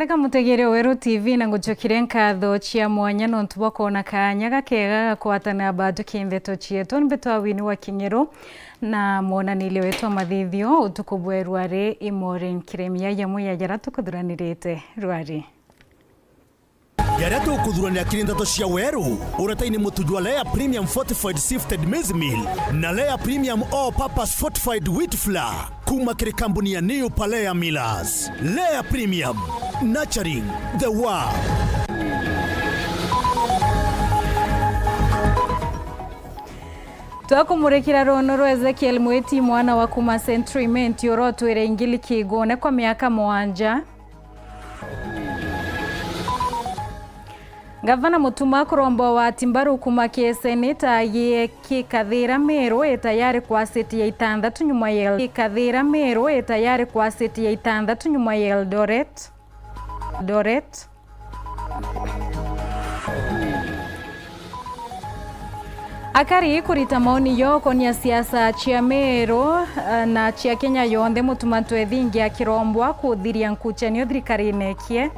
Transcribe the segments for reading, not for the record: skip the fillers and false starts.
Katheka mutegere Weru TV na nguchokire nkatho chia mwanya no ntubakona kanya gakega gakwatana bado kindeto chieto nbetwa wini wa Kinyeru na monanile wetu mathithio utukubwe rware imoren kiremia yamuya yara tukuthuranirite rwari Yara tukuthuranira kirindato cia Weru urataini mutujwa Lea Premium Fortified Sifted Maize Meal na Lea Premium All Purpose Fortified Wheat Flour kuma kiri kampuni ya New Palea Millers. Lea Premium, nurturing the world. Twakumurekira rono Ezekiel Mweti mwana wa kuma Centriment yorotwire ingili kigone kwa miaka 7. Gavana Mutuma Kurombo wa Timbaru kuma Seneta ye Kikathira Meru etayari kwa seti ya 6 nyuma ya Kikathira Meru etayari kwa seti ya 6 nyuma ya Eldoret. Akari kurita maoni yoko ni ya siasa chia Meru na chia Kenya yonde Mutuma twethingi akirombwa kuthiria nkuchanio thirikari nekie.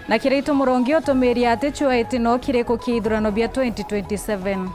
Na kirito murongi otomeri ate chwa etino kireko kithurano bia 2027.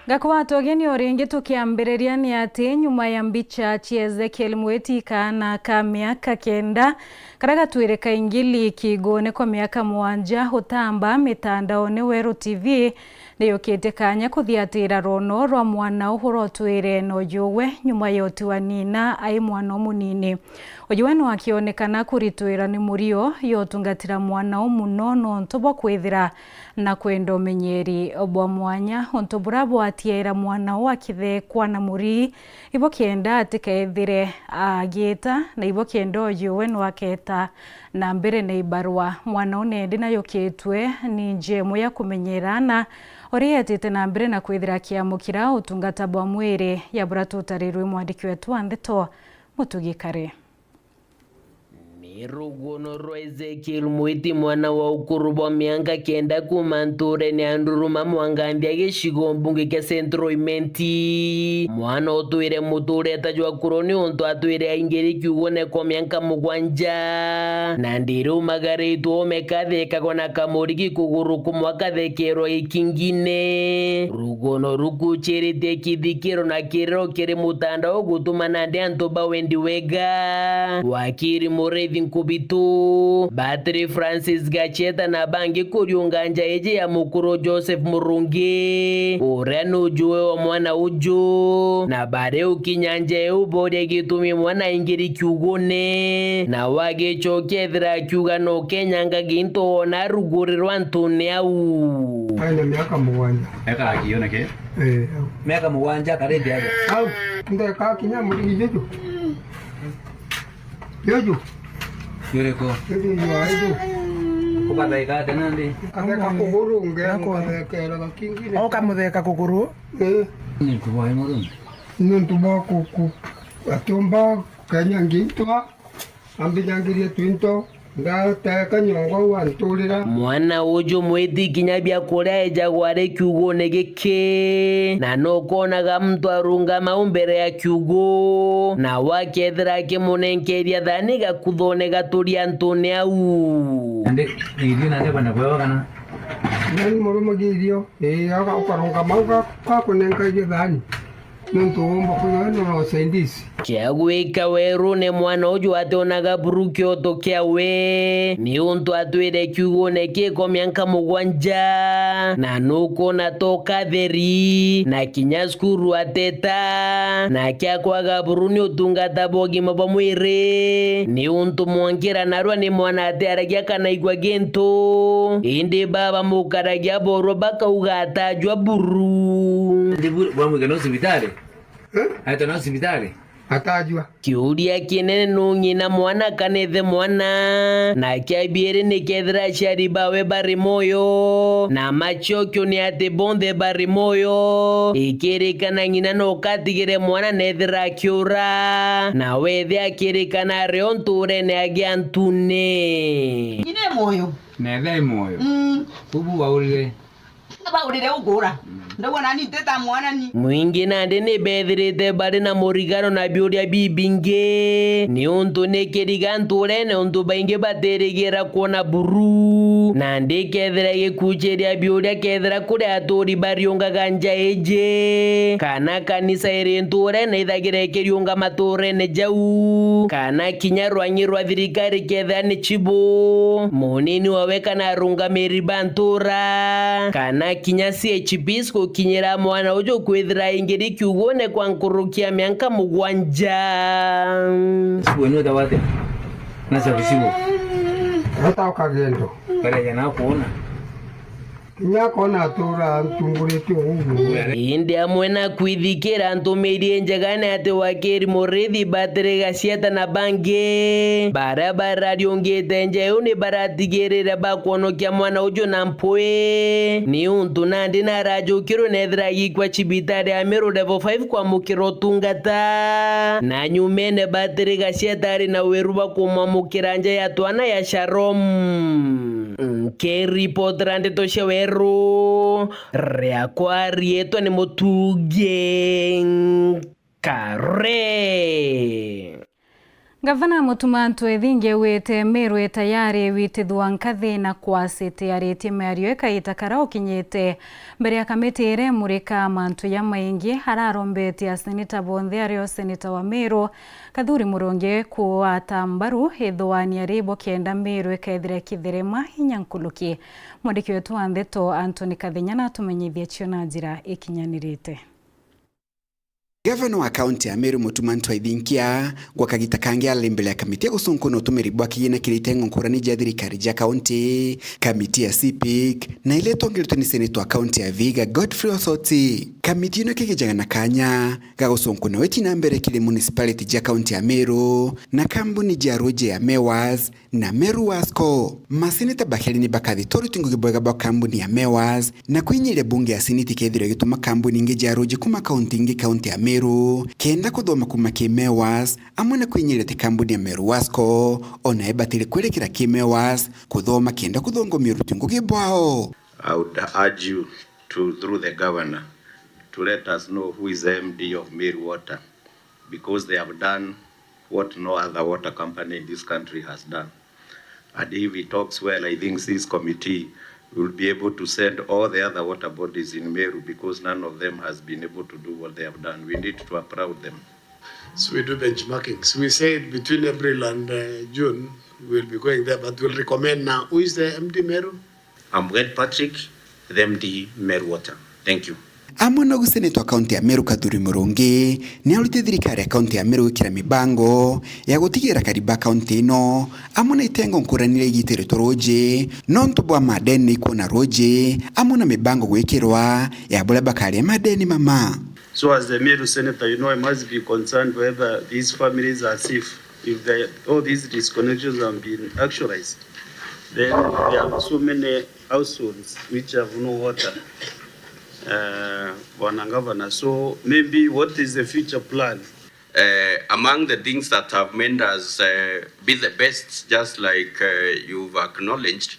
Gakwato ageni oringi tukiambireria ni ati nyuma ya mbicha chia Ezekiel Mweti kana ka miaka 9 karaga twireka ingili kigone kwa miaka 7 utamba mitandaoni Weru TV niyokete kanya kuthiatira rono rwa mwana uhuro twire no yuwe nyuma yoti wa nina ai mwana munini ojuwe no akionekana kuritwira ni murio yotungatira mwana muno no ntobo kwithira na kwendo menyeri obwa mwanya ontoburabo atiera mwana wa kithekwa na muri ibo kienda atikaethire agita na ibo kiendo yuwe no aketa na mbere na ibarwa mwana unende na yoketwe ni njemo ya kumenyerana orietete na mbere na kwithira kiamukira utungata bwa mwire ya buratutarerwe mwandiki wetu Andeto Mutugikare. Mirugono ro Ezekiel Mweti mwana wa ukuru bwa mianga 9 kumanture ni anduruma mwangandi ageshigo mbunge ke Centriment mwana otwire muture tajwa kuroni onto atwire ingeri kyugone kwa mianga 7 na ndiru magare to mekatheka kona kamurigi kuguru kumwakathekero ikingine rugono rukucherete kidhikiro na kirero kiri mutandao gutuma nande antoba wendi wega wakiri murevi Nkubitu Battery Francis Gacheta na bangi kuriunganja eje ya mukuro Joseph Murungi ureno juwe wa mwana uju na bare ukinyanje ubode gitumi mwana ingiri kyugone na wage chokethra kyugano kenyanga ginto na rugurirwa ntune au aina miaka 7 eka akiona ke miaka 7 karedi hapo au ndio ka kinya muri jojo Yureko. Kukatheka tena ndi. Katheka kuguru ngera kingine. Au kamutheka kuguru? Ni kubwa imo. Nuntuba kuku. Atomba kanya ngitwa. Ambijangirie twinto. Ndateka nyongo wantulira. Mwana uju Mweti kinyabia kuria ejagware kyugone geke na nokonaga mtu arunga maumbere ya kyugo na wakethera kimunenkeria thani gakuthone gaturia ntune au Ande irio nande bana kwa kana nani murumo girio aga ukarunga mauga kwa kunenka ile thani nuntu omba kuyo no sendisi Kiagwika Weru ne mwana uju ateonaga burukyo tokea we ni untu atwire kyugone kiko mianka 7 na nuko natoka theri na kinyaskuru ateta na kyakwaga buruni utungata bogi mabamwire ni untu mwongira narwa ni mwana atearagia kana igwa gento indi baba mukaragia boro baka ugatajwa buru ndi bwa mwigano sibitari aita na sibitari atajua kiuria kinene nung'ina mwana kanethe mwana na kiabiere ni kethira ciari bawe bari moyo na machokio ni ati bonthe bari moyo ikirikana ng'ina no katigire mwana nethira akiura na wethe akirikana rio nturene agiantune ine moyo Nethe moyo. Kubu waurire. Baurire ugura. Ndabona ni teta mwana ni. Mwingi nande ni bethirite bari na murigano na biuria bibinge ni untu ni kiriganture ne untu baingi baterigira kuona buru nande kethira gikucheria biuria kethira kuri aturi bariungaga nja eje kana kanisa iri nture na ithagira ikiriunga mature ne jau kana kinya rwanyi rwa thirikari kethira ni chibu munini wawe kana rungamiri bantura kana kinya CHPs kinyira mwana ujo kwithira ingiri kiugone kwa nkurukia mianka mugwanja Bueno tawate. Nasa bisibo. hata ukagendo Para yana kuona. nyakona tura ntungurite ugu indi amwe na kwithikira ntumirie njagane ati wakiri murithi batirega ciata na bangi barabara riungite njeu ni baratigirire bakuonokia mwana ujo na mpwi ni untu nandi narajukirwe nethira gikwa cibitari ya Meru level 5 kwa mukiro tungata na nyumene batirega ciatari na wiru bakumwamukira nja ya twana ya Sharom Keripotera ndeto cia weru riakwa rietwa ni Mutuge Kare. Gavana Mutumantu ethinge wite Meru tayari witithwa nkathi na kwasite aritie mario ekaita kara ukinyite mbere ya kamiti ire murika mantu ya maingi hararombetia seneta bonthe ario seneta wa Meru Kathuri Murungi kuata mbaru ithwani ribo kenda Meru ekaithira kitherema hinyankuluki mwandiki wetu wa Ndeto Anthony Kathinyana tumenyithia cio na njira ikinyanirite. Gavana wa kaunti ya Meru Mutumantu aithinkia gwa kagita kangi ali mbele ya kamiti ya gusunkuno utumiri bwa kigina kiritengo nkurani ja thirikari ja kaunti kamiti ya CPIC na ile tongelitwe ni seneta wa kaunti ya Vihiga Godfrey Osoti. Kamiti ino kikijaga na kanya ga gusunkuna weti na mbere kile municipality ja kaunti ya Meru na kambuni ja roje ya Mewas na Meru Wasco. Maseneta bakhelini bakathi tori tungugibwega bwa kambuni ya Mewas na kwinyire bunge ya siniti kethira gituma kambuni ingi ja roje kuma kaunti ingi kaunti ya Meru kenda kuthoma kuma ki Mewas amwe na kwinyire te kambuni ya Meru Wasco ona ebatire kwerekera ki Mewas kuthoma kenda kuthongomia rutingugi bwao. I would urge you to, through the governor, to let us know who is the MD of Meru Water, because they have done what no other water company in this country has done. And if he talks well, I think this committee will be able to send all the other water bodies in Meru, because none of them has been able to do what they have done. We need to applaud them. So we do benchmarking. So we said between April and June, we'll be going there, but we'll recommend now. Who is the MD Meru? I'm Wed Patrick, the MD Meru Water. Thank you. Amwe na guseneta wa kaunti ya Meru Kathuri Murungi ni aruti thirikari ya kaunti ya Meru ikira mibango ya gutigira kariba kaunti ino amwe na itengo nkuranire igitire toroje no ntubwa madeni kuona roje amwe na mibango gwikirwa ya bula bakari madeni mama. So as the Meru senator, you know, I must be concerned whether these families are safe. If all these disconnections have been actualized, then there are so many households which have no water. So maybe what is the future plan? Among the things that have made us be the best, just like you've acknowledged,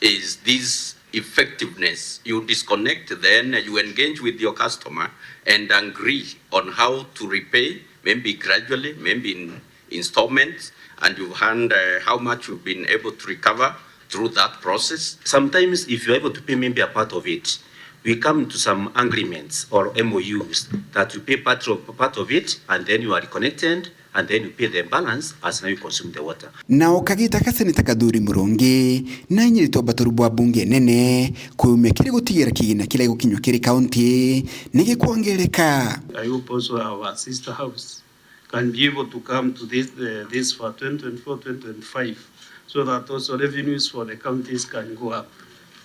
is this effectiveness. You disconnect, then you engage with your customer and agree on how to repay, maybe gradually, maybe in installments, and you've heard how much you've been able to recover through that process. Sometimes if you're able to pay maybe a part of it, we come to some agreements or MOUs that you pay part of it, and then you are reconnected, and then you pay the balance as now you consume the water. Na ukagita kaseneta Kathuri Murungi na inyirito baturubwa bunge nene kumekire gutigira kigina kile gukinywa kiri county nige kuongereka. I hope also our sister house can be able to come to this for 2024-2025, so that also revenues for the counties can go up.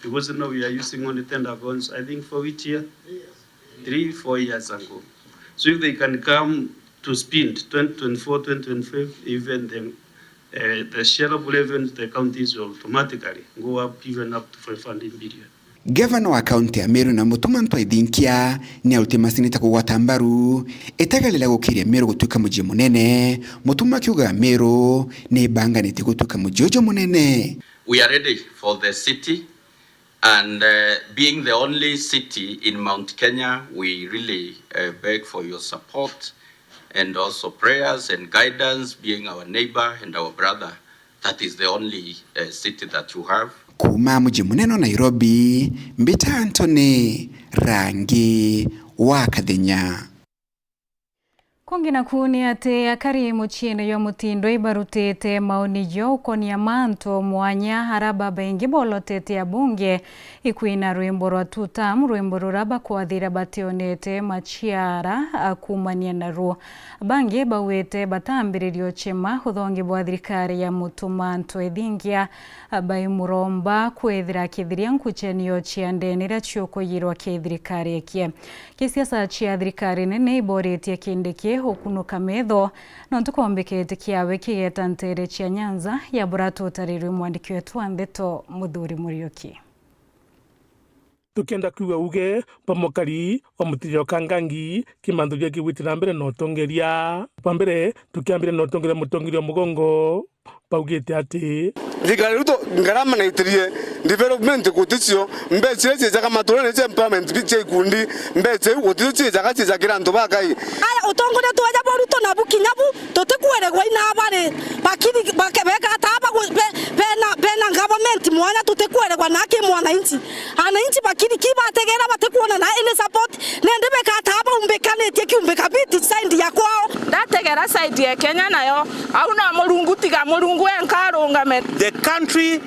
Because now we are using only tender bonds, I think for which year? 3-4 years ago. So if they can come to spend 2024, 2025, even the shareable revenues, the counties will automatically go up even up to 500 billion. Gavana wa kaunti ya Meru na Mutumanto Aithinkia ni autimasinita kugwata mbaru etagalila gukiria Meru gutuika muji munene. Mutuma akiuga Meru ni banganite gutuika mujojo munene. We are ready for the city, and being the only city in Mount Kenya, we really beg for your support and also prayers and guidance, being our neighbor and our brother. That is the only city that you have. Kuma muji munene Nairobi, Mbita Anthony, Rangi wa Kathenya. Kongina kuni ate akari muchine yo mutindo ibarutete maoni yo ukonia manto mwanya haraba bengi bolotete ya bunge ikuina rwimbo rwa tutam rwimbo ruraba kuadhira bationete machiara akumania naru bange bawete batambiririo chema hudhongi bwathirikari ya Mutumanto Aithinkia baimuromba kwethira kithiria nkuchenio chiandenira chioko yirwa kithirikari ekie kisiasa chia thirikari nene iboretie kindiki hukunuka metho no tukombekete kiawe kigeta ntere chia Nyanza ya burato tarirwe mwandiki wetu Ambeto Muthuri Muriuki. Tukienda kuwa uge pamokari wa mutirio kangangi kimandhuria kiwitira mbere no tongeria pambere tukiambire no tongeria mutongirio mugongo paugite ati thigari ruto ngarama na itirie development kuticio mbece cyejaga maturane cye empowerment biche ikundi mbece kuticio cyejaga cyejagira ndo bagai aya utongore twaja boruto na bukinyabu tutikweregwa ina abare bakiri bakebeka ataba pena government mwanya tutikweregwa nake mwana inchi ana inchi bakiri kibategera batekuona na ile support nende beka ataba umbekanete kiumbeka biti side ya kwao ndategera side ya Kenya nayo au na mulungu tiga mulungu enkarungame. The country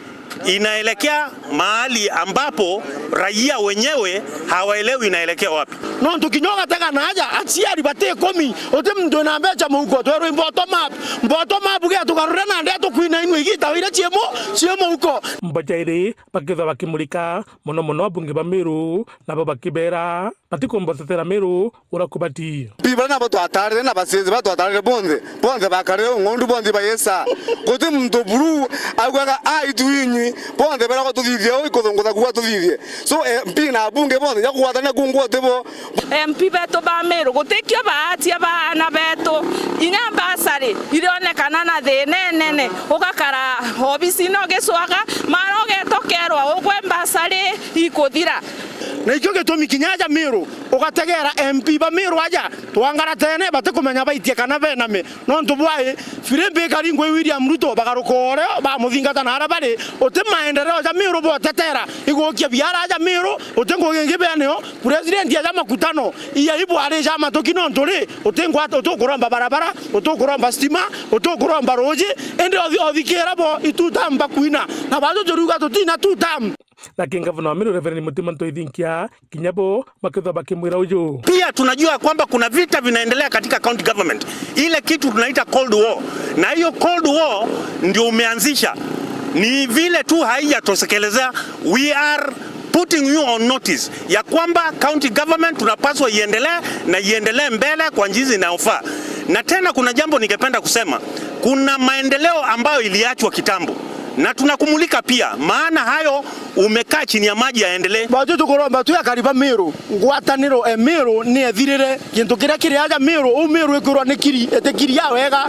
inaelekea mahali ambapo raia wenyewe hawaelewi inaelekea wapi. No tukinyoga taka na haja atsiari bate komi ote mndo na mbecha muko twero bottom up ge tukarura na ndeto kuina inu igita wira chiemo huko mbajaire bakitha bakimulika muno bunge ba Meru nabo bakibera batikombotetera Meru urakubati biba na bato atare na basenze bato atare bonde bakare ngondu bonde bayesa kote mndo buru agwaga aituinyi bonde bera ko tudithie ikodongoza kuwa tudithie so mpina bunge bonde ya kuwatana kungu tebo MP beto ba Meru gutikio baatia bana beto inyambasari irionekana na nene ugakara obisi no geswaga maro getokerwa ugwembasari ikuthira na ikyo gitumi kinyaja Meru ugategera MP ba Meru aja twangara tene batikumenya baitie kana bename no ntubwae firimbe karingwe William Ruto bagarukore ba muthingata na arabari ote maendeleo ya Meru botetera igokia biara aja Meru otengo genge beneo president ya makutano iya ibware ya matokino ntore otengwa otokuromba barabara otokuromba stima otokuromba roji ende odhikera bo itutamba kuina na bazo joruga totina tutam. Lakini gavana wa Meru Reverend Mutumanto Aithinkia kinyabo makitha bakimwira uju. Pia tunajua kwamba kuna vita vinaendelea katika county government. Ile kitu tunaita cold war. Na hiyo cold war ndio umeanzisha. Ni vile tu haijatosekelezea. We are putting you on notice ya kwamba county government tunapaswa iendelee mbele kwa njia inayofaa. Na tena kuna jambo ningependa kusema. Kuna maendeleo ambayo iliachwa kitambo. Na tunakumulika pia maana hayo umekaa chini ya maji yaendelee. Bajo tukoromba tu ya kariba Meru ngwataniro Meru ni ethirire kintu kiria kiriaja Meru Meru ekurwa ni kiri etekiri ya wega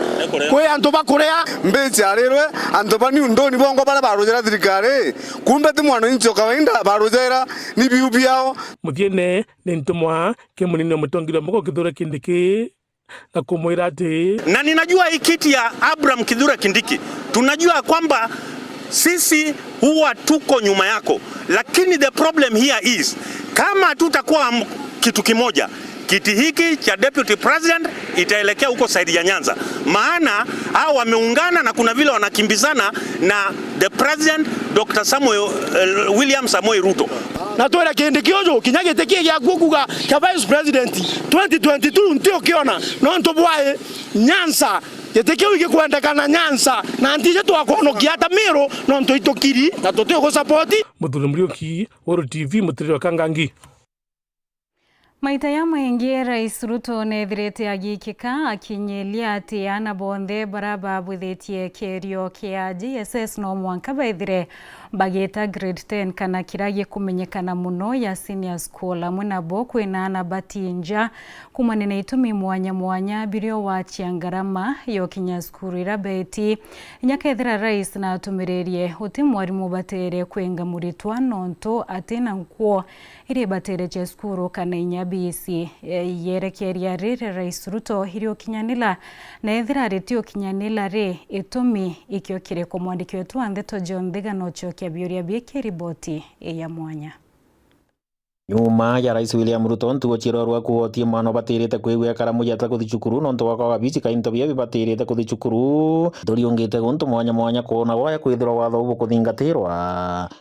kwe antu bakurea mbecha arirwe antu bani undoni bongo bara barujera thirikari kumbe ti mwana incho kawaida barujera ni biubi yao mutiene ni ntumwa kemunini mutongiro moko kithura kindiki na kumwira ati na ninajua hii kiti ya Abraham Kithure Kindiki tunajua kwamba sisi huwa tuko nyuma yako, lakini the problem here is kama tutakuwa kitu kimoja, kiti hiki cha deputy president itaelekea huko side ya Nyanza, maana hao wameungana na kuna vile wanakimbizana na the president Dr. William Samoei Ruto. Na twera Kindiki ojo kinyagete kia gukuga ka vice president 2022 ntio kiona no ntobwae Nyanza yetekeo wiki kuendekana Nyanza na ndije twakonokia hata Meru no ntoitokiri na toteo go support. Muthuri Muriuki, Woro TV, Mutiriro Kangangi. Maita ya maingi Rais Ruto nethirite agikika akinyelia ati ana bonthe baraba bwithetie kerio kia GSS no mwanka baithire bageta grade 10 kana kiragi kumenyekana muno ya senior school amwe nabo kwina ana batinja kumanene itumi mwanya birio wa chiangarama yo kinya skuru irabeti nyakethira Rais na atumirerie uti mwarimu batere kwenga muritwa nonto atena nkuo iri batere che skuru kana inyabisi yerekeria rire Rais Ruto hirio kinyanila na ethira retio kinyanila re itumi ikyo kireko mwandiki wetu Andeto John Thigano chokia biuria bieke riboti ya mwanya. Nyuma ya Rais William Ruto ntuo chirorwa kuotie mwana batirite kwigwe karamu yata kuthi cukuru nonto wakaga bici kainto bia batirite kuthi cukuru nduriongete guntu mwanya kuona waya kwithirwa watho ubu kuthingatirwa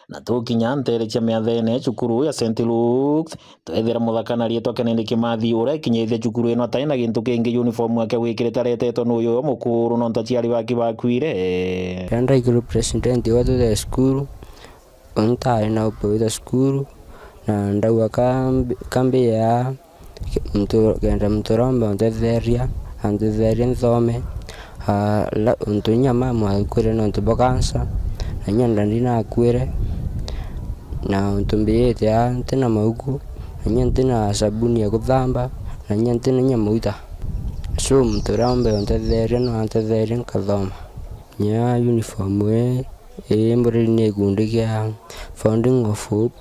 na tukinya ntere cia miathene cukuru ya St Luke's twethira muthakanarie twakenende Kimathi uria kinyithia cukuru ino ataina gintu kingi uniform yake wikirita retetwo nuyo mukuru nonto ciari baki bakwire Kanda iguru president wa the school onta ina upo the school na ndawa kambi ya genda mturomba ontetheria nthome ntunya mama akwire no ntubokansa na nyanda ndina akwire na ntumbiyete ya tena mauku na nyantina sabuni ya kuthamba na nyantina nyamuita so mturomba ontetheria no ontetheria nkathoma nya uniform mburi ni gundigia founding of hope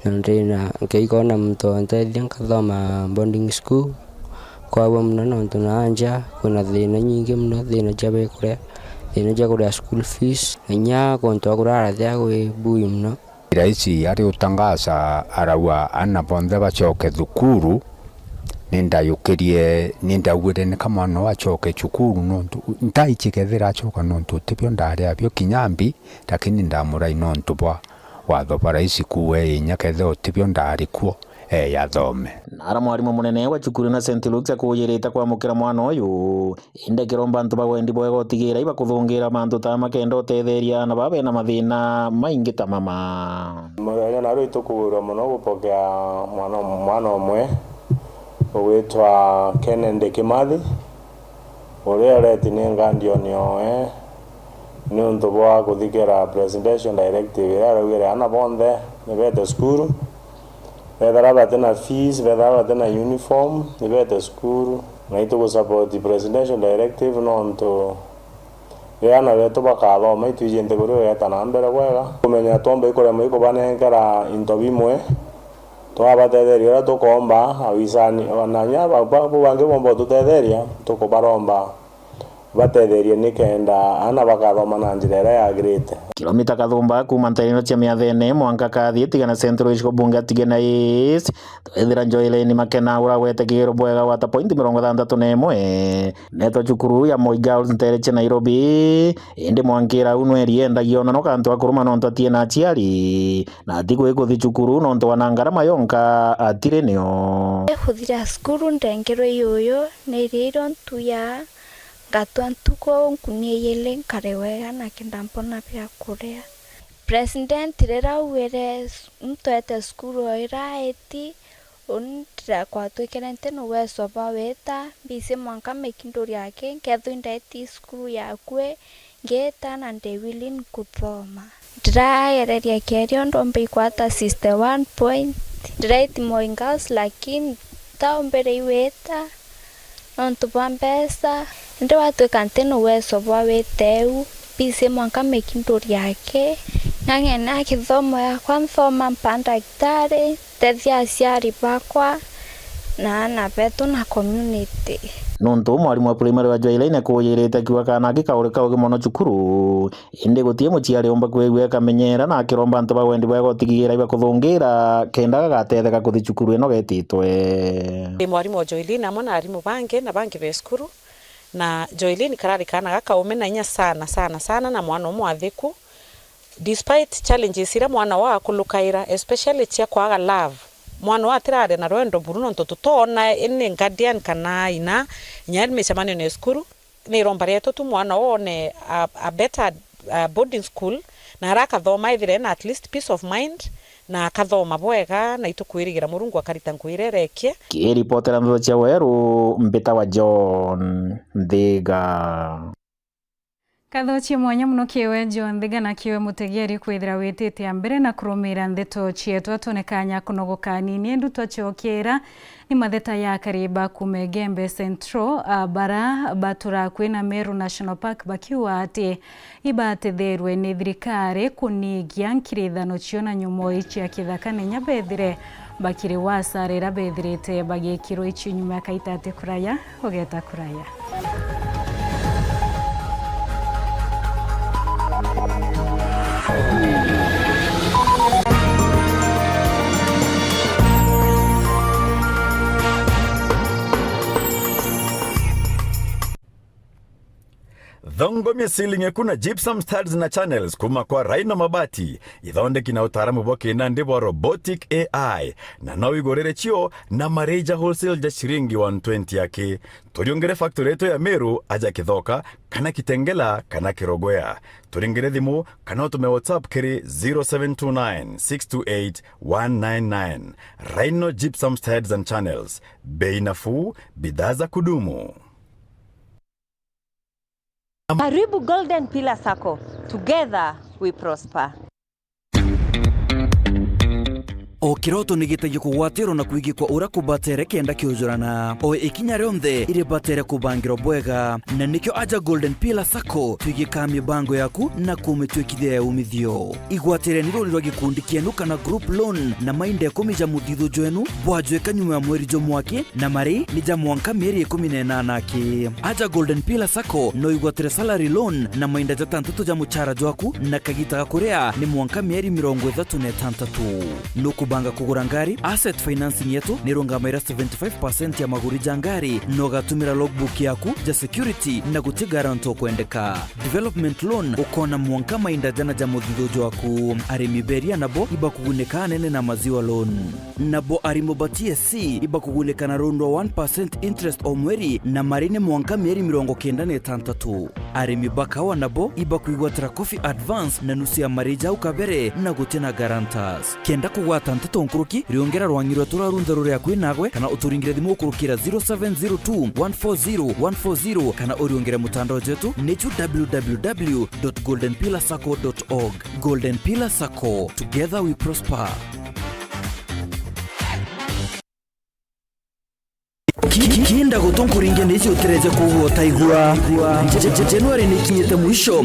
Nandina nkeikona mtu anteithia nkathoma boarding school kwa muno no tunanja kuna thina nyingi muno thina jabe kuria school fees nya konto kurara thia gwe bui muno Rais ari utangaza arawa ana bonthe bacoke thukuru nindawire ni kama no acoke cukuru nontu ntaichikethira acoka nontu tibyo ndari abyo kinyambi lakini ndamurai nontu bwa watho Rais kuwe nyakethe otibyo ndari kuo yathome nara mwarimu munene wa cukuru na St Luke's akuyirita kwamukira mwana uyu inde kiromba antu bagwendi bwega otigira iba kuthungira mantu ta makenda otetheria na babe na mathina maingi ta mama mwana naro itukugura muno gupokea mwana omwe ugwitwa Kennedy Kimathi uria reti ni ngandio nioe ni untu bwa kuthikira presidential directive ya rugire ana bonthe ni bete skuru bethara batena fees bethara batena uniform ni bete skuru na itugu support presidential directive no ntu yana beto bakathoma itujente kuri weta na mbere wega kumenya tombe ikore mo ikubanengera into bimwe twabatetheria tukomba awisani wananya babu bange bombo tutetheria tukubaromba batetherie nikenda ana bakathoma na njira ya grade kilomita kathumba kuma ntarino cia miathene mwanka kathie tigana central iko bunge atigena is twethira Joylene Makena ura wete kigero bwega wata point 61 neto cukuru ya Moi Girls ntere cia Nairobi indi mwankira unweri endagio no kantu akuruma nonto atie na ciari na tigo ikuthi cukuru nonto wanangara mayonka atirenio huthira skuru ndengero yoyo neriro ntuya gatwantuko nkunie yele nkarewega na kindampona pia kuria president rera uwere mtoete skuru oira eti untra kwa tukerente no weso ba weta bise mwanka mekindori yake kethuinda eti skuru yakwe ngeta na ndewilin kuthoma drayereria kerio ndombe ikwata sister 1 point direct moingas lakini taombere iweta nontu bwa mbesa ndio watu kanteno weso bwa weteu bise mwanka mekindori yake ng'ang'ena kithomo ya kwanthoma mpanda daktari tethia aciari bakwa na ana betu na community nonto mwarimu wa primary wa Joylene akuyirite kiwa kana gikaurika ugimono cukuru indi gutie muciari omba kwigwe kamenyera na kiromba antu bagwendi bwega otigira iba kuthungira kenda gagatetheka kuthi cukuru ino getitwe ndi mwarimu wa Joylene amwe na arimu bange na bange be cukuru na Joylene karari kana gakaumena inya sana na mwana omwathiku despite challenges ira mwana wa kulukaira especially cia kwaga love mwana wa tirare na rwendo buruno ntoto tona ene guardian kana ina nyari mechamanio ne skuru ni romba reto tu mwana one a better boarding school na arakathoma ithire na at least peace of mind na akathoma bwega na itukwirigira Murungu akarita nkwirereke. Kiripotera Nzocia Weru Mbita wa John Thiga. Kathochi mwanya muno kiwe John Thiga na kiwe mutegeri kwithira witite ambere na kurumira ndeto chietu atonekanya kunogoka nini ndu twachokera ni matheta ya kariba kumegembe Central bara batura kwina Meru National Park bakiwa ati ibatetherwe ni thirikari kunigia nkirithano chiona nyumo ichi ya kithakane nyabethire bakire wasarira bethirite bagekiro ichi nyuma kaitate kuraya ogeta kuraya. Thongo mesilinge kuna gypsum studs na channels kuma kwa Rhino Mabati ithonde kina utaramu boke na ndibo robotic AI na no igorere chio na mareja wholesale ja shiringi 120 yake turiongere factory yetu ya Meru aja kithoka kana kitengela kana kirogwea turingere thimu kana utume WhatsApp kiri 0729628199 Rhino Gypsum Studs and Channels bei nafuu bidhaa za kudumu. Karibu Golden Pillar Sacco. Together we prosper. O kiroto nigitagia kugwatiro na kuigikwa ura kubatere kenda kiujurana o ikinya rionthe iri batere kubangiro bwega na nikyo aja Golden Pillar Sacco tuigika mibango yaku na kumitwikithia ya umithio igwatire niro niro gikundi kienu kana group loan na mainde kumija muthithu jwenu bwajweka nyuma ya mweri jomwaki na mari ni jamwanka mieri 18 ki aja Golden Pillar Sacco no igwatire salary loan na mainde jatantutu ja muchara jwaku na kagita kurea ni mwanka mieri 33 nuku banga kugura ngari asset financing yetu nirungamaira 75% ya maguri jangari no gatumira logbook yaku ja security na guti garanto kwendeka development loan ukona mwanka mainda jana ja muthithu waku arimi beria nabo iba kuguneka nene na maziwa loan nabo arimo batie si iba kuguneka na rondo 1% interest o mweri na marine mwanka mieri 93 arimi bakawa nabo iba kuigwatira coffee advance na nusu ya marija ukabere na gutina guarantors kenda kugwata nteto nkuruki riongera rwangirwa turarunza rure yakwinagwe kana uturingire thimu kurukira 0702140140 kana oriongera mutandao jetu nechu www.goldenpillarsacco.org. Golden Pillar Sacco, together we prosper. Kinda gutonkuringe nisi utereje kuhota igura January ni kinyete mwisho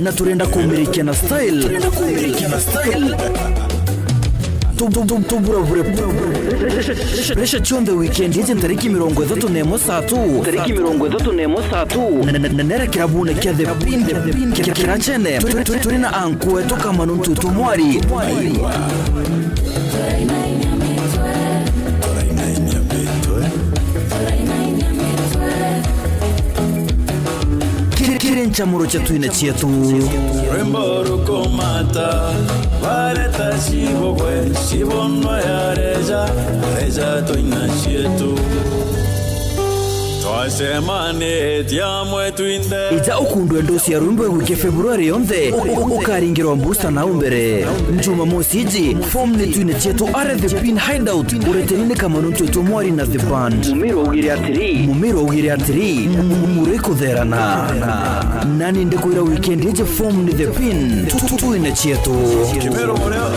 na turenda kumirikia na style tumbura vure resha chonde weekend yeje tariki 33 na nera kirabune kya the pin kirachene turina anku etoka manuntu tumwari kirencha muro chetu ina chetu rembo rukomata vareta shibogwe shibono ya reja to ina chetu twasemane tiamwe twinde ija ukundwe ndosi ya rumbo wiki Februari yonthe ukaringirwa mbusta na umbere njuma mosiji form ni twine chetu are the pin hideout uretenine kama nuntu tumwari na the band mumiro ugiri atiri mureko therana nani ndekuira weekend ije form ni the pin twine chetu kimero moreo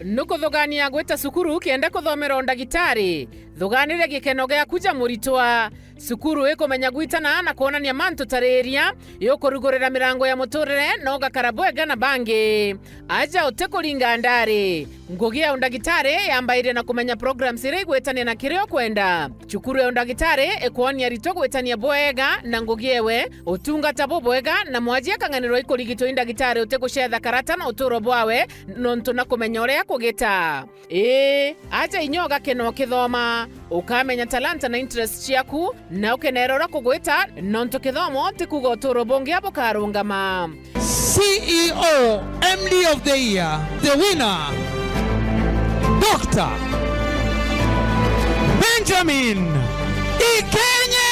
nuko thogania gweta sukuru kienda kuthomera ndagitari thuganire gikeno gya kuja muritwa sukuru ikomenya gwitana na kuonania mantu tareria yokurugurira mirango ya muturire no gakarabwega na bangi aja utekuringa ndari ngugi ya ndagitari yambaire na kumenya programs iri gwetania na kirio kwenda cukuru ya ndagitari ikuonia rito gwetania bwega na ngugi ewe utungata bwega na mwajia kanganiro ikurigito ndagitari utekuchetha karata na uturo bwawe nontu na kumenya uria kugita aja inyoga keno kithoma ukamenya talanta na interest ciaku na ukenerora kugwita nonto kithomo tikuga uturo bongi abo karungama. CEO MD of the year, the winner, Dr. Vitamin Ikenye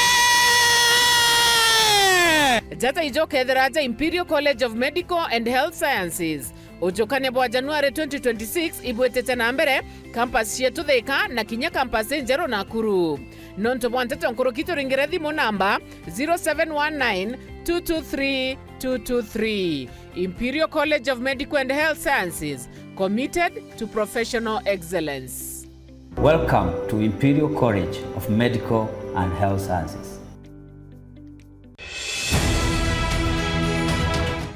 Jata ijoke theraja Imperial College of Medical and Health Sciences. Ujokane bwa January 2026 ibwetete na mbere campus yetu Thika na kinya campus njero Nakuru. Nonto bwantete nkoro kito ringerethi mo namba 0719223223. Imperial College of Medical and Health Sciences, committed to professional excellence. Welcome to Imperial College of Medical and Health Sciences.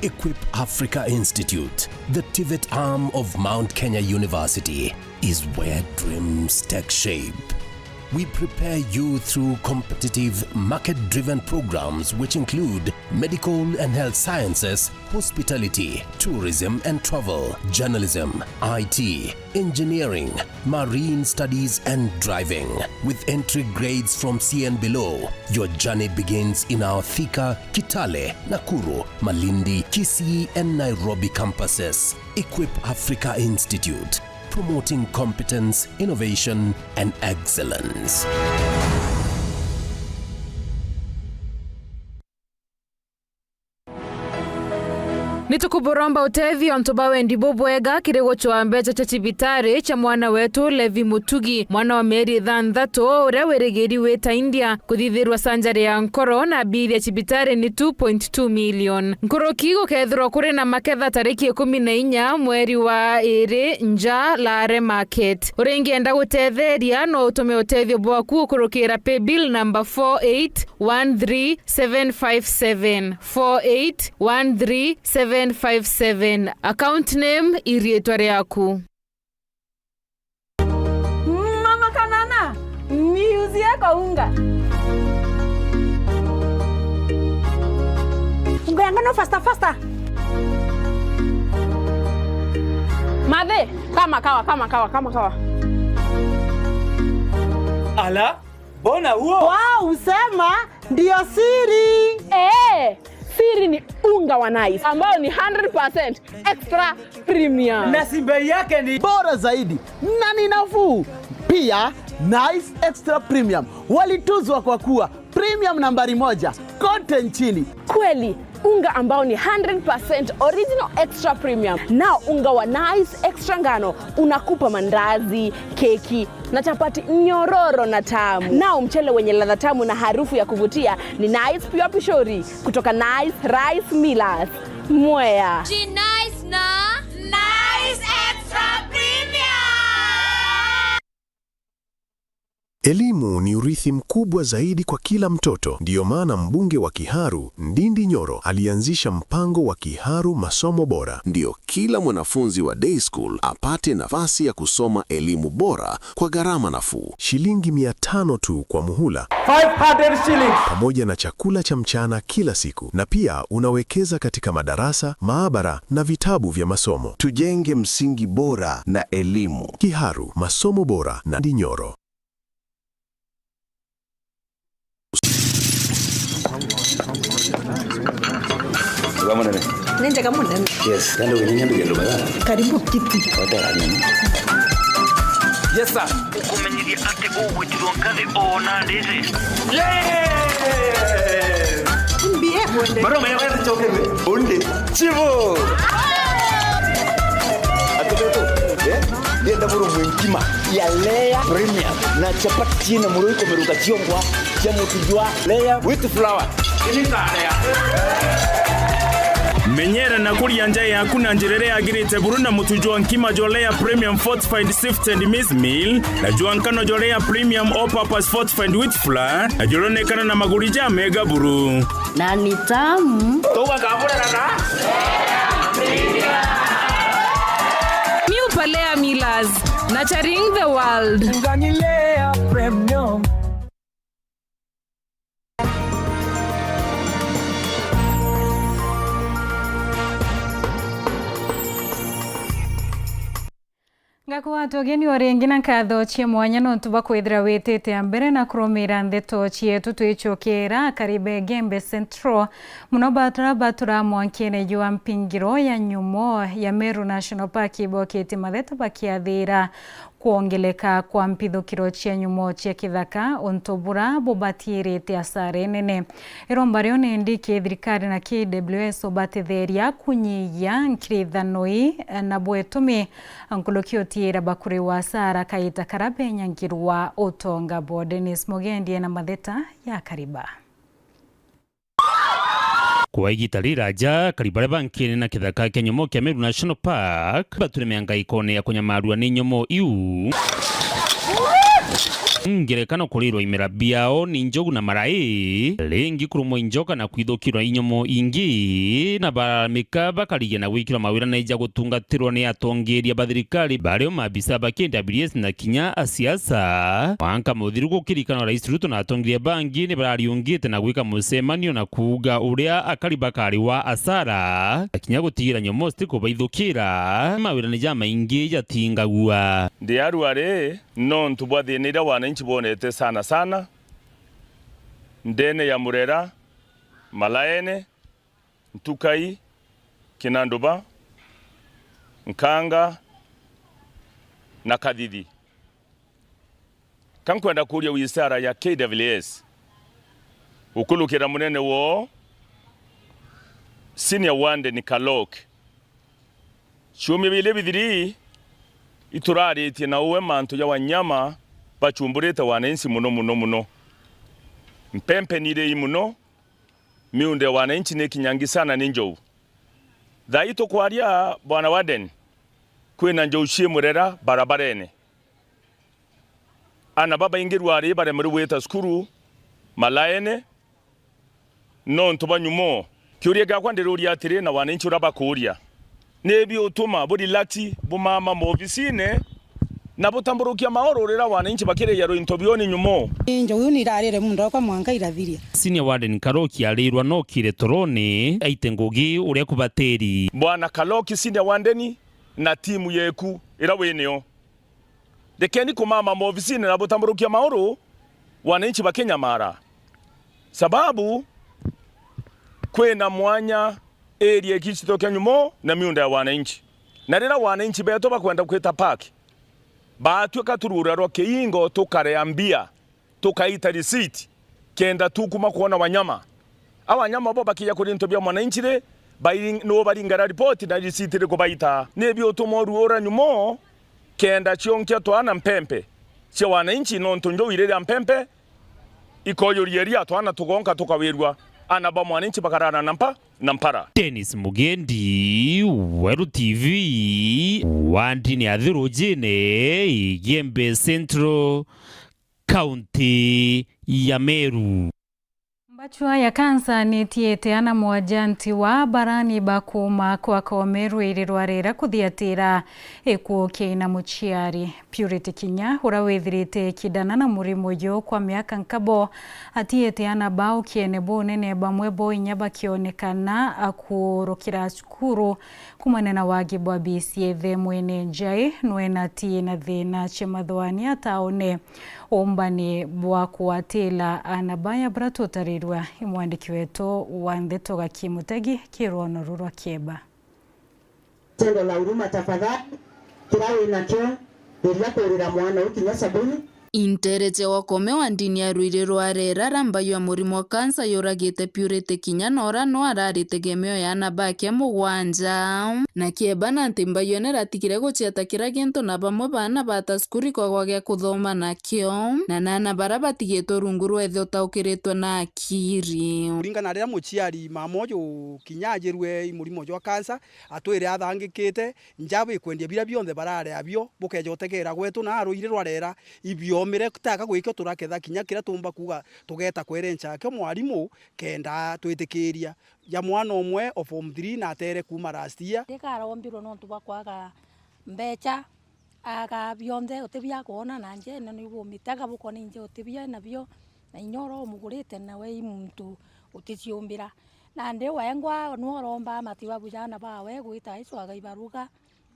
Equip Africa Institute, the TVET arm of Mount Kenya University, is where dreams take shape. We prepare you through competitive, market-driven programs which include medical and health sciences, hospitality, tourism and travel, journalism, IT, engineering, marine studies and driving. With entry grades from C and below, your journey begins in our Thika, Kitale, Nakuru, Malindi, Kisii and Nairobi campuses. Equip Africa Institute, promoting competence, innovation, and excellence. Nitukuburomba utevi ontobawe ndibobwega kirego chwa mbecha cha chibitare cha mwana wetu Levi Mutugi mwana wa mieri thandatu uria weregeri weta India kuthithirwa sanjari ya nkoro na bili ya chibitare ni 2.2 million. Nkoro kigo kethirwa kuri na maketha tariki 14 mweri wa iri nja Lare Market. Uringienda gutetheria no utume utethio bwaku kurukira pay bill number 4813757 4813757 account name irietwa riaku. Mama Kanana, niuzie kwa unga. Unga yangano faster. Madhe, kama kawa. Ala, bona huo? Wow, usema ndio siri. Siri ni unga wa Nice ambao ni 100% extra premium. Na bei yake ni bora zaidi na ni nafuu. Pia Nice extra premium walituzwa kwa kuwa premium nambari 1 kote nchini. Kweli, unga ambao ni 100% original extra premium. Na unga wa Nice extra ngano unakupa mandazi, keki na chapati nyororo na tamu. Na mchele wenye ladha tamu na harufu ya kuvutia ni Nice Pure Pishori kutoka Nice Rice Millers, Mwea. Nice na Nice extra premium. Elimu ni urithi mkubwa zaidi kwa kila mtoto. Ndiyo maana mbunge wa Kiharu, Ndindi Nyoro, alianzisha mpango wa Kiharu Masomo Bora. Ndio kila mwanafunzi wa day school apate nafasi ya kusoma elimu bora kwa gharama nafuu. Shilingi 500 tu kwa muhula. 500 shillings. Pamoja na chakula cha mchana kila siku. Na pia unawekeza katika madarasa, maabara na vitabu vya masomo. Tujenge msingi bora na elimu. Kiharu Masomo Bora na Ndindi Nyoro. Nenda kama nani? Yes, ndio wenyanya ndio baba. Karibu kiti. Wadara nini? Yes sir. Ukumenyiria ate uwe tuongale ona ndeze. Mbie kwende. Maro mwe wewe chokewe. Bonde. Chivo. Atoto. Ndio ndaburu mwenkima ya Leia Premium na chapati china muruiko meruka chiongwa cha mutujwa Leia with flour. Ini kaya. Menyera na kuria nja yaku na njirere yagirite buruna mutujwa nkima jolea premium fortified sifted maize meal na juankano jolea premium all purpose fortified wheat flour na jolonekana na magurija mega buru na ni tamu toka kabura na New Palea Millers, nurturing the world. Nganilea premium. Ngakuwa togeni orengi na katho chie mwanya no tuba kwithira witete ambere na kurumira ndeto chietu twichokera karibe Gembe Central muno batura mwankene jua mpingiro ya nyumo ya Meru National Park ibokete matheto bakiathira kuongeleka kwa mpithukiro cia nyumo cia kithaka ontobura bobatirite asare nene iromba rio nindiki thirikari na KWS obatetheria kunyia nkirithanoi na bwetumi ankulokiotiira bakuri wa asara kaita karabenya ngirwa utonga bo Dennis Mugendi na matheta ya kariba kwa igitari raja karibare bankini na kithaka kia nyomo kia Meru National Park bature mianga ikone ya kunyamarua ni nyomo iu ngerekano kulirwa imera biao ni njogu na marai lengi kurumo injoka na kwithukirwa inyomo ingi na baramika bakarigia na gwikirwa mawira na ija gutungatirwa ni atongeria bathirikari bareo mabisa ba KWS na kinya asiasa wanka muthiru gukirikana Rais Ruto na atongeria bangi ni barariungite na gwika mucemanio na kuga uria akaribakari wa asara kinya gutigira nyomo stiko baithukira mawira ni jama ingi jatingagua ndiaruare no ntubwathinira wananchi bonete sana ndene ya Murera, Malaene, Ntukai, Kinanduba, Nkanga na Kadidi. Kankwenda kuria wisara ya KWS ukulukira munene wo senior wande ni Kalok chumi bile bidiri iturari tina uwe mantu ya wanyama bachumbureta wananchi muno mpempe nire imuno miunde wananchi ne kinyangi sana ninjo dhaito kwaria bwana Warden kwena njoushie Murera barabarene ana baba ingirwari bare muri weta skuru Malaene no ntubanyumo kyurie gakwanderuri atire na wananchi urabakuria nebi utuma buri lati bumama mu ofisine na butamburukia maororera wananchi bakire yaro intobioni nyumo injo uni rarire mundo kwa mwanka irathiria Senior Warden Karoki alirwa no kire torone aite ngugi uria kubateri bwana Kaloki Senior Warden na timu yeku ira weneo dekeni kumama mu ofisine na butamburukia maoro wananchi bakenya mara sababu kwena mwanya area kichitoka nyumo na miunda ya wananchi na rira wananchi beto bakwenda kweta park batweka turura roke ingo tukareambia tukaita receipt kenda tukuma kuona wanyama abanyama bo bakiya kuri ntobya mwananchi re no baringara report na receipt re kubaita nebi otomoru ora nyumo kenda chionkya twana mpempe che wananchi no ntonjo irere mpempe ikoyorieria twana tugonka tukawirwa anaba mwananchi bakarana nampara Dennis Mugendi Weru TV wandini athirujine Igembe Central County ya Meru. Mbachua ya kansa ni tieteana mwajanti wa barani bakuma kwa Meru irirwarira kuthiatira ekuo keina muchiari Purity Kinya urawithirite kidana na murimo yo kwa miaka nkabo atieteana bao kiene bo nene bamwe bo inyaba kionekana akurokira shukuru kumanena wagibu wa BCA mwene njai nwena ti na thina chemathwani ataone ombani bwa kuatila anabaya brato tarirwa imwandiki wetu Wandeto Gakimutegi kirono rurwa kieba tendo la huruma tafadhali kirawe nakyo ndirya kurira mwana ukinya sabuni Interete wakome wa ndini ya ruirerwa rera rambayo ya murimu wa kansa yoragite Purity Kinya nora no araritegemeo ya anabake mugwanja na kieba na ntimbayo neratikire guchiatakira gintu na bamwe bana bataskuri kwa gwage kuthoma nakyo na nana bara batigeto runguru etho taukiritwe na akiri uringana rira muchiari mamoyo kinyagirwe imurimo wa kansa atwire athangikite njabu ikwendia bira bionthe barare abio bukejo tegera gwetu na ruirerwa rera ibio omire kutaka gwikyo turaketha kinya kira tumba kuga tugeta kwerencha ke mwarimu kenda twitikiria ya mwana omwe of form 3 na tere kuma last year ndikarombirwo no tubakwaga mbecha aga bionde utibia kuona nanje no nigumitaga buko ninje utibia nabio na inyoro mugurite nawe muntu uticiumbira na ndi wengwa no romba matiwa bujana bawe gwita iswaga ibaruga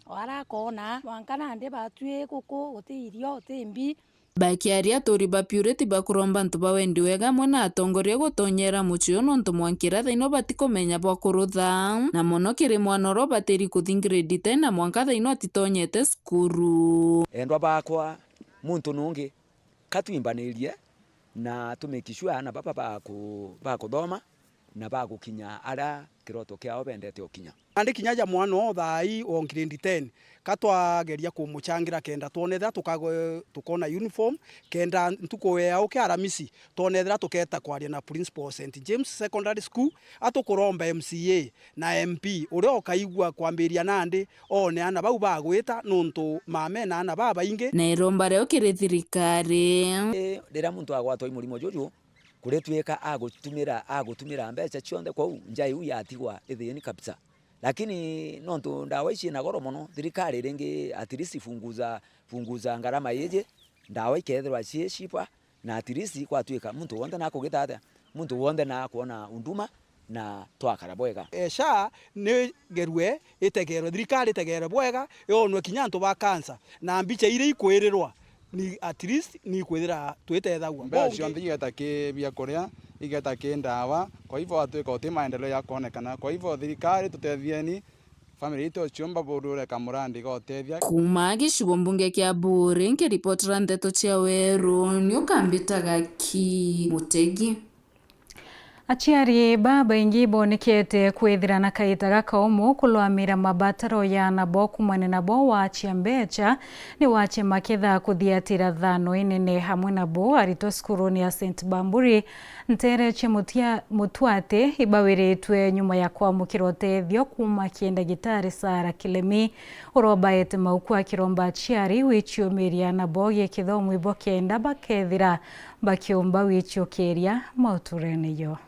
wara kona wankana ndi batwie kuku utiirio utimbi bakiaria tori ba Purity bakuromba ntu bawendi wega mwana atongoria gutonyera mucio nontu mwankira thaino batikomenya bwa kurutha na mono kiri mwana ro bateri kuthi grade 10 na mwanka thaino atitonyete skuru endwa bakwa muntu nungi katwimbanirie na tumekishwa na baba bakuthoma na bagukinya ara kiroto kiao bendete okinya andi kinyaja mwana o thai o grade 10 katwageria kumuchangira kenda tuonethera tukona uniform kenda ntuko yao ke aramisi tuonethera tuketa kwaria na principal St James Secondary School atukuromba MCA na MP uri okaigwa kwambiria nandi one ana bau bagwita nuntu mame na ana baba inge na iromba reo kiri thirikari rira muntu agwatwa imurimo jojo kuretweka agutumira mbeca chionde kwa njai u yatigwa ithini kabisa lakini nontu ndawa ici na goro muno thirikari ringi at least funguza ngarama yeje ndawa ikethirwa cipa na at least kwatwika muntu wonde na kugitata muntu wonde na kuona unduma na twakara bwega SHA ne gerwe itegero thirikari itegero bwega yonwe kinyanto ba cancer na mbicha ire ikwirirwa ni at least ni kwithira twitethagwa mbea cionthe igeta bia kuria igeta ndawa kwa hivyo atwika uti maendeleo ya kuonekana kwa hivyo thirikari tutethieni family ito ciomba burure kamurandi gotethia kuma gicigo mbunge kia Buri nkiripotera ndeto cia Weru ni ukambitaga ki Mutegi aciari baba ingi bonekete kwithira na kaita gakaumu kulwamira mabataro ya nabo kumane nabo waachia mbecha ni wache maketha kuthiatira thano inene hamwe nabo arito skuruni ya St Bamburi ntere chemutia mutwate ibawiritwe nyuma ya kwamukira utethio kuma kienda gitari Sara Kilemi urobaete mauku akiromba aciari wichiomeria nabo yekithomu ibo kenda bakethira bakiomba wichiokeria mauturene yo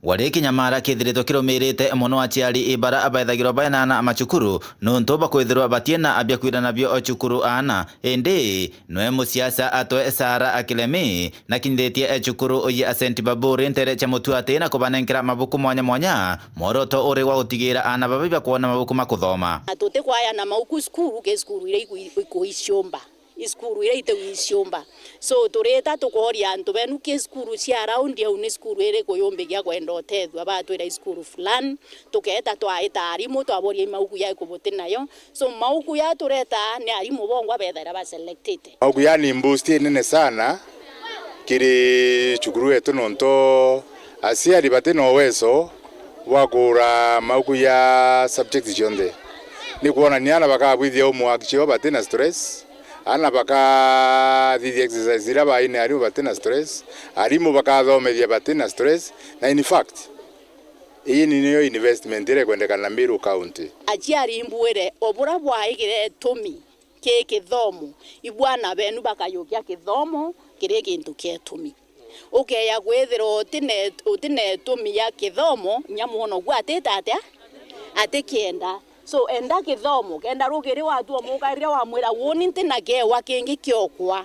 wari kinyamara kithiritwo kirumirite muno aciari ibara abaithagirwo bainana amachukuru nuntu bakwithirwa batiena abia kwira nabio ochukuru ana indi noe musiasa atwe Sara Kilemi na kindetie echukuru oye St Bamburi ntere cha mutuate na kubanenkira mabuku mwanya moroto uri wa utigira ana babibya kuona mabuku makuthoma atote kwaya na mauku skuru ke skuru ile ikuishomba iskuru ile itewishyomba so tureta tukoria antu benu ke skuru cia around ya une skuru ile koyombegia kwenda otethwa batwira iskuru fulani tuketa twaita arimu twaboria mauku ya ikubote nayo so mauku ya tureta ni arimu bongwa bethera ba selected mauku ya ni boost nene sana kiri chukuru eto nonto asia libate no weso wagura mauku ya subject jonde ni kuona ni ana bakabwithia umwakio batena stress ana baka thithia exercise ira baine arimu batena stress arimu bakathomethia batena stress na in fact iyi niyo investment ire kwendekana Meru County aciari imbuire obura bwaigire tumi ke kithomo ibwana benu bakayukia kithomo kire kintu ke tumi ukeya gwithira utine tumi ya kithomo nyamuono gwateta ate kienda so enda kithomo kenda rugiri watu omukaria wa mwira woni ntina kewa kingi kiokwa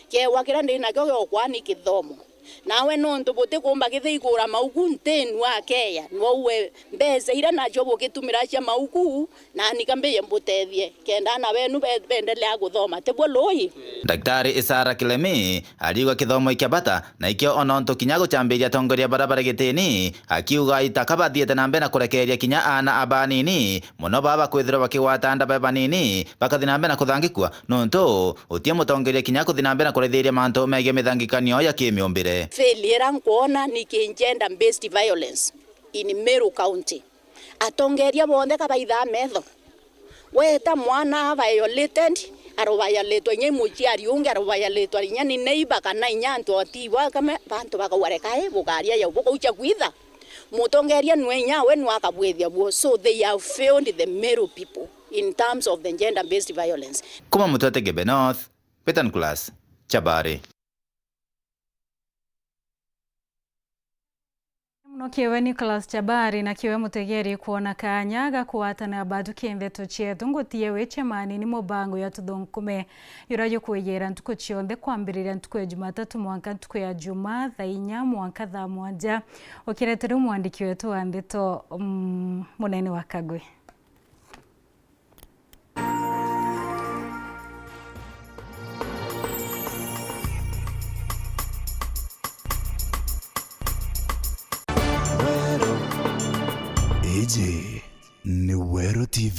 kewa kira ndina kiokwa ni kithomo nawe nontu bote kumba githigura mauku ntenu akeya nowe mbese ira nacho bokitumira cia mauku na nikambe mbutethie kenda na benu bendelea guthoma tebwo loi Daktari Sara Kilemi aliwa kithomo ikiabata na ikio ononto kinyago chambiria tongoria barabara gitini akiuga itakabathiete na mbere na kurekeria kinya ana abanini muno baba kwithira bakiwata nda babanini bakathina mbere na kuthangikwa nonto utie mutongoria kinya kuthina mbere na kurethiria manto mege mithangikanio ya kimiombire failure nkuona ni gender based violence in Meru County atongeria bonde kabaitha metho weta mwana violated arovayaletwa nye muchiari unge arovayaletwa nya ni neighbor kana nyanto atiwa kama bantu bakawarekae bugaria ya buko ucha kwitha mutongeria nwenya we nwakabwethia bo so they have failed the Meru people in terms of the gender based violence kuma Mutwate Gebe North Petan Class Chabari no kiwe Nicholas Chabari na kiwe mutegeri kuona kanyaga kuwatana badu kiendeto chetu ngotie weche mani ni mobango ya tudonkume yurayo kwegera ntuko chionde kwambirira ntuko ya Jumatatu mwanka ntuko ya Juma thainya mwanka tha mwanja okiretere mwandiki wetu andito munene wa Kagwe Ĩĩ nĩ Wero TV.